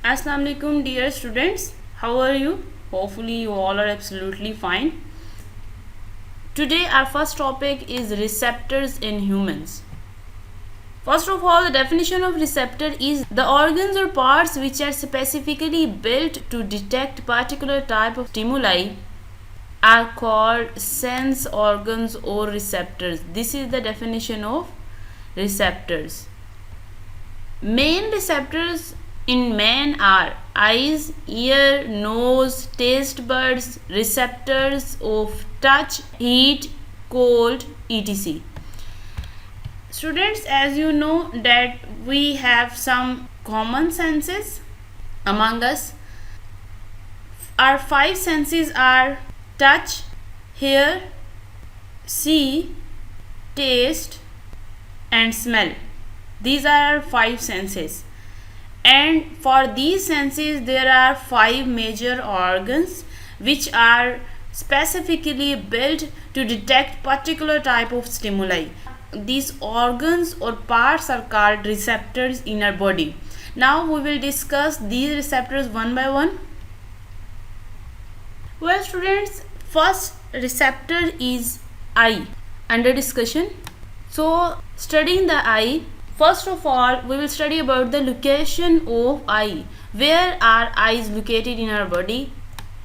Assalamu alaikum dear students, how are you? Hopefully you all are absolutely fine. Today our first topic is receptors in humans. First of all, the definition of receptor is the organs or parts which are specifically built to detect particular type of stimuli are called sense organs or receptors. This is the definition of receptors. Main receptors in man are eyes, ear, nose, taste buds, receptors of touch, heat, cold, etc. Students, as you know that we have some common senses among us. Our five senses are touch, hear, see, taste and smell. These are our five senses. And for these senses there are five major organs which are specifically built to detect particular type of stimuli. These organs or parts are called receptors in our body. Now we will discuss these receptors one by one. Well students, first receptor is eye under discussion. So studying the eye, first of all we will study about the location of eye. Where are eyes located in our body?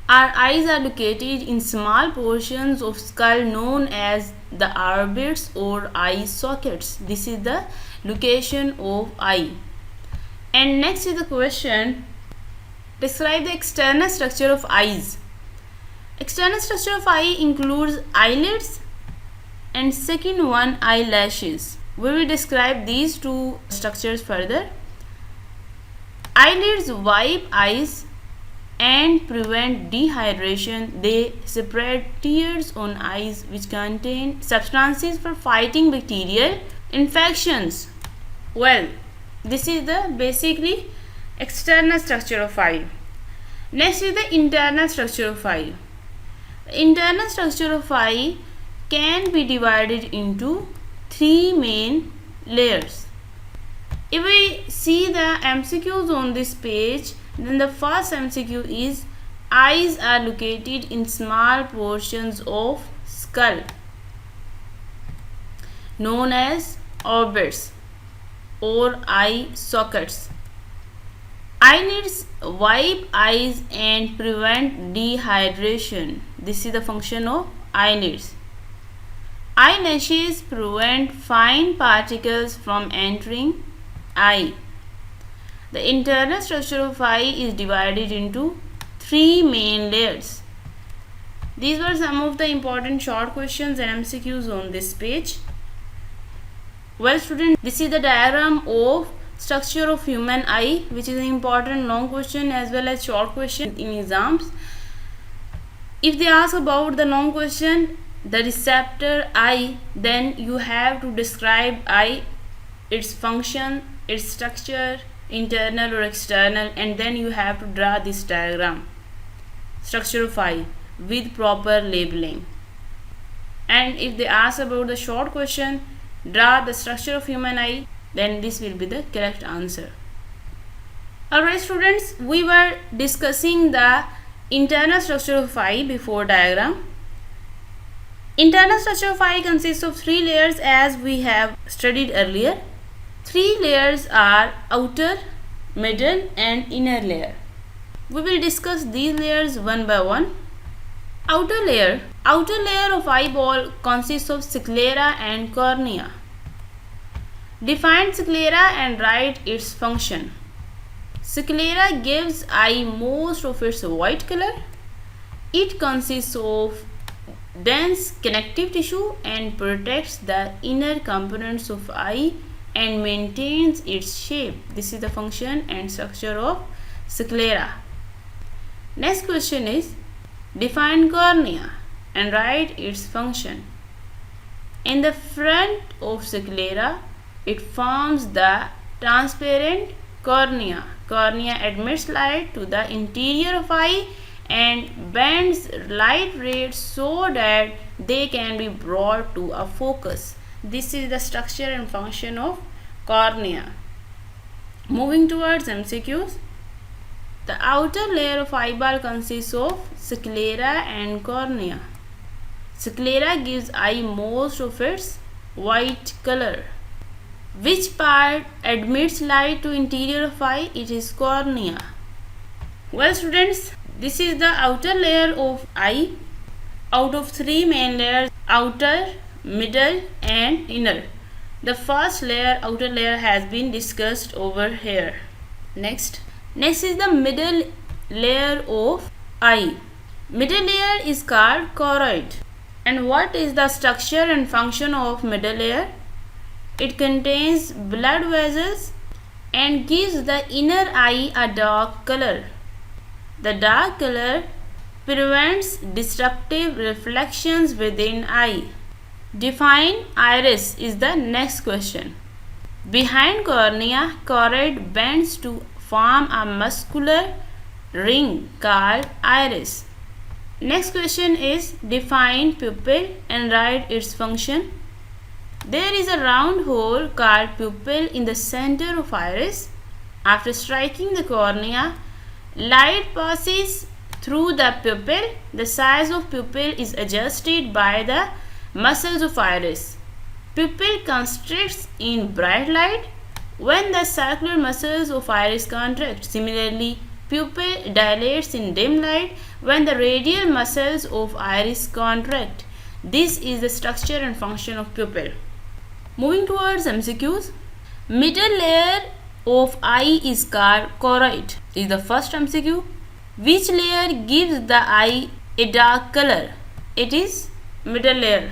Our eyes are located in small portions of skull known as the orbits or eye sockets. This is the location of eye. And next is the question, describe the external structure of eyes. External structure of eye includes eyelids and second one eyelashes. We will describe these two structures further. Eyelids wipe eyes and prevent dehydration. They spread tears on eyes which contain substances for fighting bacterial infections. Well, this is the basically external structure of eye. Next is the internal structure of eye. The internal structure of eye can be divided into three main layers. If we see the MCQs on this page, then the first MCQ is eyes are located in small portions of skull known as orbits or eye sockets. Eyelids wipe eyes and prevent dehydration. This is the function of eyelids. Eyelashes prevent fine particles from entering eye. The internal structure of eye is divided into three main layers. These were some of the important short questions and MCQs on this page. Well students, this is the diagram of structure of human eye, which is an important long question as well as short question in exams. If they ask about the long question, the receptor eye, then you have to describe eye, its function, its structure, internal or external, and then you have to draw this diagram, structure of eye, with proper labeling. And if they ask about the short question, draw the structure of human eye, then this will be the correct answer. Alright students, we were discussing the internal structure of eye before diagram. Internal structure of eye consists of three layers as we have studied earlier. Three layers are outer, middle and inner layer. We will discuss these layers one by one. Outer layer of eyeball consists of sclera and cornea. Define sclera and write its function. Sclera gives eye most of its white color. It consists of dense connective tissue and protects the inner components of eye and maintains its shape. This is the function and structure of sclera. Next question is, define cornea and write its function. In the front of sclera, it forms the transparent cornea. Cornea admits light to the interior of eye and bends light rays so that they can be brought to a focus. This is the structure and function of cornea. Moving towards MCQs. The outer layer of eyeball consists of sclera and cornea. Sclera gives eye most of its white color. Which part admits light to interior of eye? It is cornea. Well students, this is the outer layer of eye out of three main layers: outer, middle and inner. The first layer, outer layer, has been discussed over here. Next is the middle layer of eye. Middle layer is called choroid. And what is the structure and function of middle layer? It contains blood vessels and gives the inner eye a dark color. The dark color prevents disruptive reflections within eye. Define iris is the next question. Behind cornea, choroid bends to form a muscular ring called iris. Next question is define pupil and write its function. There is a round hole called pupil in the center of iris. After striking the cornea, light passes through the pupil. The size of pupil is adjusted by the muscles of iris. Pupil constricts in bright light when the circular muscles of iris contract. Similarly, pupil dilates in dim light when the radial muscles of iris contract. This is the structure and function of pupil. Moving towards MCQs. Middle layer of eye is called choroid. This is the first MCQ. Which layer gives the eye a dark color? It is middle layer.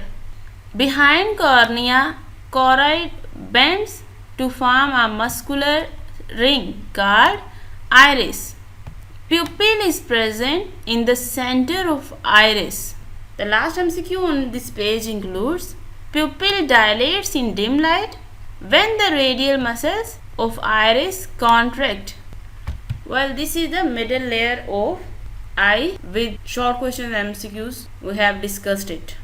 Behind cornea, choroid bends to form a muscular ring called iris. Pupil is present in the center of iris. The last MCQ on this page includes pupil dilates in dim light when the radial muscles of iris contract. Well, this is the middle layer of eye with short questions and MCQs. We have discussed it.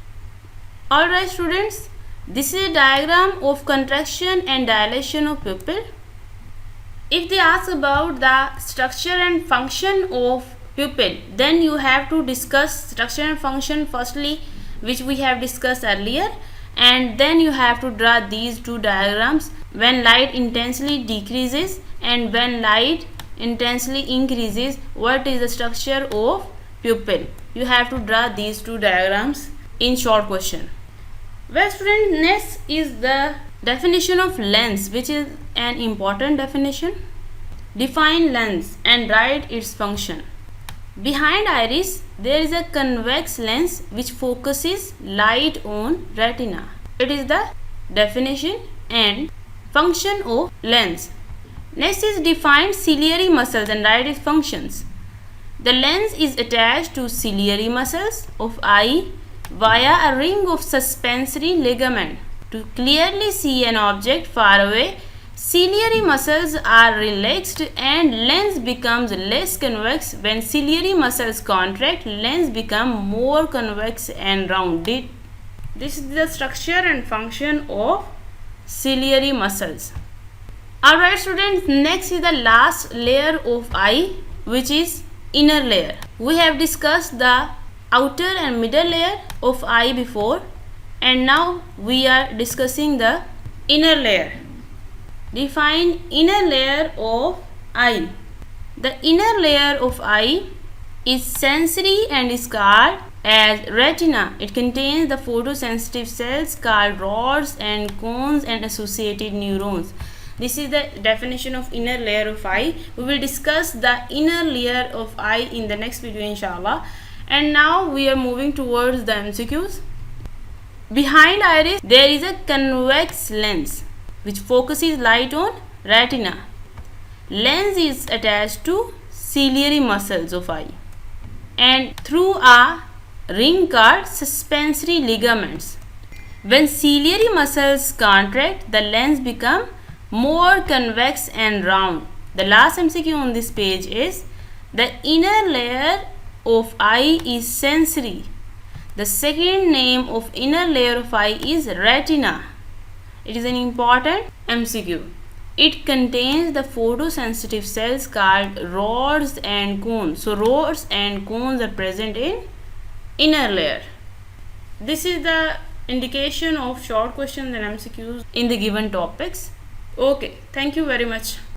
Alright students, this is a diagram of contraction and dilation of pupil. If they ask about the structure and function of pupil, then you have to discuss structure and function firstly, which we have discussed earlier, and then you have to draw these two diagrams when light intensely decreases and when light intensely increases. What is the structure of pupil? You have to draw these two diagrams in short question. Well students, next is the definition of lens, which is an important definition. Define lens and write its function. Behind iris, there is a convex lens which focuses light on retina. It is the definition and function of lens. Next is define ciliary muscles and write its functions. The lens is attached to ciliary muscles of eye via a ring of suspensory ligament. To clearly see an object far away, ciliary muscles are relaxed and lens becomes less convex. When ciliary muscles contract, lens become more convex and rounded. This is the structure and function of ciliary muscles. Alright students, next is the last layer of eye, which is inner layer. We have discussed the outer and middle layer of eye before, and now we are discussing the inner layer. Define inner layer of eye. The inner layer of eye is sensory and is called as retina. It contains the photosensitive cells called rods and cones and associated neurons. This is the definition of inner layer of eye. We will discuss the inner layer of eye in the next video inshallah. And now we are moving towards the MCQs. Behind iris, there is a convex lens which focuses light on retina. Lens is attached to ciliary muscles of eye and through a ring called suspensory ligaments. When ciliary muscles contract, the lens becomes more convex and round. The last MCQ on this page is the inner layer of eye is sensory. The second name of inner layer of eye is retina. It is an important MCQ. It contains the photosensitive cells called rods and cones. So rods and cones are present in inner layer. This is the indication of short questions and MCQs in the given topics. Okay, thank you very much.